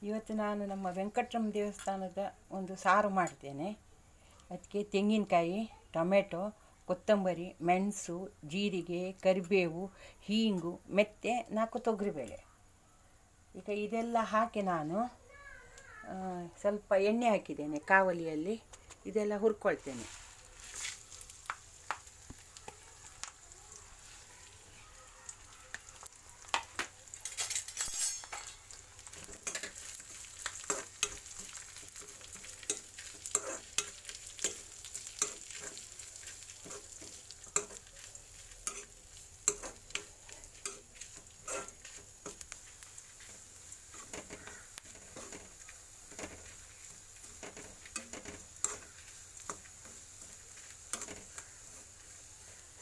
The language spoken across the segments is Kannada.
ಇವತ್ತು ನಾನು ನಮ್ಮ ವೆಂಕಟರಮಣ ದೇವಸ್ಥಾನದ ಒಂದು ಸಾರು ಮಾಡ್ತೇನೆ. ಅದಕ್ಕೆ ತೆಂಗಿನಕಾಯಿ, ಟೊಮೆಟೊ, ಕೊತ್ತಂಬರಿ, ಮೆಣಸು, ಜೀರಿಗೆ, ಕರಿಬೇವು, ಹೀಂಗು, ಮೆತ್ತೆ, 4 ತೊಗರಿಬೇಳೆ. ಈಗ ಇದೆಲ್ಲ ಹಾಕಿ ನಾನು ಸ್ವಲ್ಪ ಎಣ್ಣೆ ಹಾಕಿದ್ದೇನೆ ಕಾವಲಿಯಲ್ಲಿ. ಇದೆಲ್ಲ ಹುರ್ಕೊಳ್ತೇನೆ.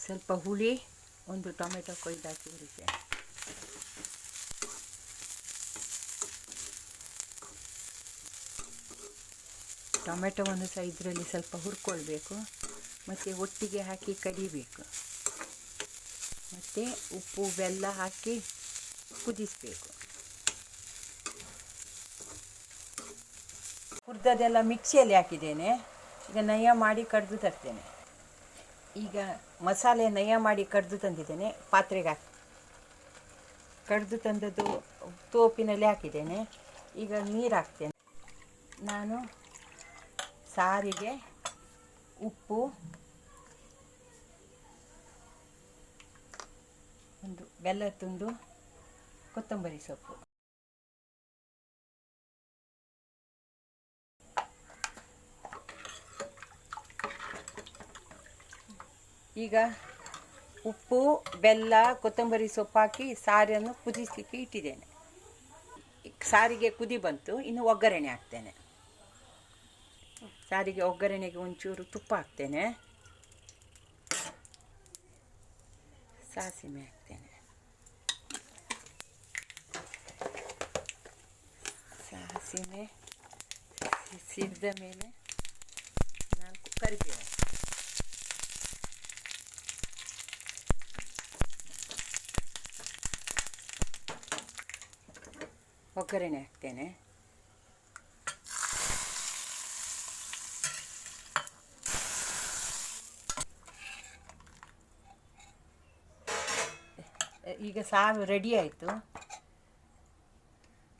ಸ್ವಲ್ಪ ಹುಳಿ, ಒಂದು ಟೊಮೆಟೊ ಕೊಯ್ದಾಕಿ ಹುರಿತೇನೆ. ಟೊಮೆಟೊವನ್ನು ಸಹ ಇದರಲ್ಲಿ ಸ್ವಲ್ಪ ಹುರ್ಕೊಳ್ಬೇಕು, ಮತ್ತು ಒಟ್ಟಿಗೆ ಹಾಕಿ ಕಡಿಬೇಕು, ಮತ್ತು ಉಪ್ಪು ಬೆಲ್ಲ ಹಾಕಿ ಕುದಿಸಬೇಕು. ಹುರಿದದೆಲ್ಲ ಮಿಕ್ಸಿಯಲ್ಲಿ ಹಾಕಿದ್ದೇನೆ. ಈಗ ನಯ ಮಾಡಿ ಕಡಿದು ತರ್ತೇನೆ. ಈಗ ಮಸಾಲೆ ನಯ ಮಾಡಿ ಕಡಿದು ತಂದಿದ್ದೇನೆ. ಪಾತ್ರೆಗೆ ಹಾಕಿ ಕಡಿದು ತಂದದ್ದು ತೋಪಿನಲ್ಲಿ ಹಾಕಿದ್ದೇನೆ. ಈಗ ನೀರು ಹಾಕ್ತೇನೆ. ನಾನು ಸಾರಿಗೆ ಉಪ್ಪು, ಒಂದು ಬೆಲ್ಲ ತುಂಡು, ಕೊತ್ತಂಬರಿ ಸೊಪ್ಪು, ಈಗ ಉಪ್ಪು, ಬೆಲ್ಲ, ಕೊತ್ತಂಬರಿ ಸೊಪ್ಪು ಹಾಕಿ ಸಾರನ್ನು ಕುದಿಸಲಿಕ್ಕೆ ಇಟ್ಟಿದ್ದೇನೆ. ಸಾರಿಗೆ ಕುದಿ ಬಂತು. ಇನ್ನು ಒಗ್ಗರಣೆ ಹಾಕ್ತೇನೆ. ಸಾರಿಗೆ ಒಗ್ಗರಣೆಗೆ ಒಂಚೂರು ತುಪ್ಪ ಹಾಕ್ತೇನೆ. ಸಾಸಿವೆ ಹಾಕ್ತೇನೆ. ಸಾಸಿವೆ ಸಿಡಿದ ಮೇಲೆ 4 ಕರಿಬೇವು, ಒಗ್ಗರಣೆ ಹಾಕ್ತೇನೆ. ಈಗ ಸಾರು ರೆಡಿ ಆಯಿತು.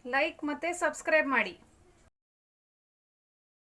ಲೈಕ್ ಮತ್ತು ಸಬ್ಸ್ಕ್ರೈಬ್ ಮಾಡಿ.